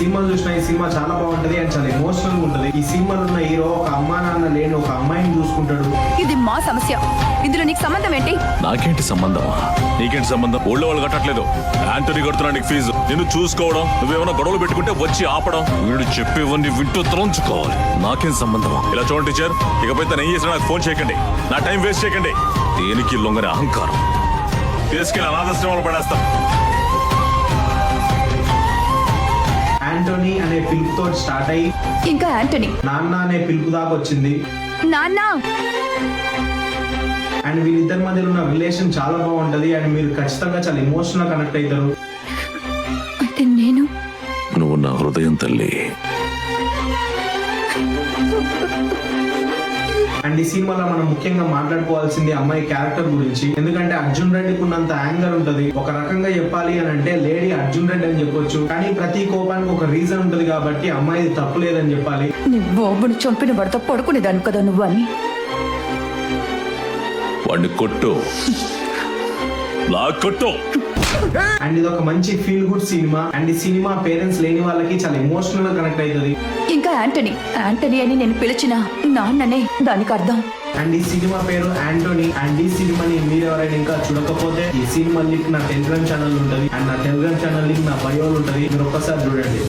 Cinema చూసిన ఈ cinema చాలా బాగుంటది అండ్ చాలా ఎమోషనల్ గా ఉంటది. ఈ సినిమాలో ఉన్న హీరో ఒక అమ్మా నాన్న లేని ఒక అమ్మాయిని చూసుకుంటాడు. ఇది మా సమస్య, ఇందులో నీకు సంబంధం ఏంటి? నాకేంటి సంబంధం? నీకేంటి సంబంధం? ఊళ్ళో వాళ్ళు కట్టట్లేదు, యాంటనీ కడుతున్నా నీకు ఫీజు. నిన్ను చూసుకోవడం, నువ్వేమైనా గొడవలు పెట్టుకుంటే వచ్చి ఆపడం, వీడు చెప్పేవన్నీ వింటూ త్రోంచుకోవాలి. నాకేం సంబంధం? ఇలా చూడండి టీచర్, ఇకపై తను ఏం చేసినా నాకు ఫోన్ చేయకండి, నా టైం వేస్ట్ చేయకండి. దేనికి లొంగని అహంకారం తీసుకెళ్ళి అనాథాశ్రమంలో పడేస్తాం. యాంటోనీ అనే పిలుపుతో స్టార్ట్ అయ్యి ఇంకా యాంటనీ నాన్న అనే పిలుపు దాకా వచ్చింది. నాన్న అండ్ వీళ్ళిద్దరి మధ్యలో ఉన్న రిలేషన్ చాలా బాగుంటది అండ్ మీరు ఖచ్చితంగా చాలా ఎమోషనల్ కనెక్ట్ అవుతారు. అయితే నేను నువ్వు నా హృదయం తల్లి. అండ్ ఈ సినిమాలో మనం ముఖ్యంగా మాట్లాడుకోవాల్సింది అమ్మాయి క్యారెక్టర్ గురించి. ఎందుకంటే అర్జున్ రెడ్డికి ఉన్నంత యాంగర్ ఉంటది. ఒక రకంగా చెప్పాలి అని అంటే లేడీ అర్జున్ రెడ్డి అని చెప్పొచ్చు, కానీ ప్రతి కోపానికి ఒక రీజన్ ఉంటది కాబట్టి అమ్మాయి తప్పు లేదని చెప్పాలి. నువ్వు ఓబుని చంపిన భర్త పడుకునేదాన్ని కదా నువ్వు అని. వాడిని కొట్టు, నా కొట్టు. అండ్ ఇది ఒక మంచి ఫీల్ గుడ్ సినిమా. అండ్ ఈ సినిమా పేరెంట్స్ లేని వాళ్ళకి చాలా ఎమోషనల్ గా కనెక్ట్ అవుతుంది. ఇంకా యాంటనీ యాంటనీ అని నేను పిలిచిన నాన్ననే దానికి అర్థం. అండ్ ఈ సినిమా పేరు యాంటోనీ. అండ్ ఈ సినిమాని మీరు ఎవరైనా ఇంకా చూడకపోతే ఈ సినిమా లింక్ నా టెలిగ్రామ్ ఛానల్ ఉంటది అండ్ నా టెలిగ్రామ్ ఛానల్ లింక్ నా బయోలో ఉంటది, మీరు ఒక్కసారి చూడండి.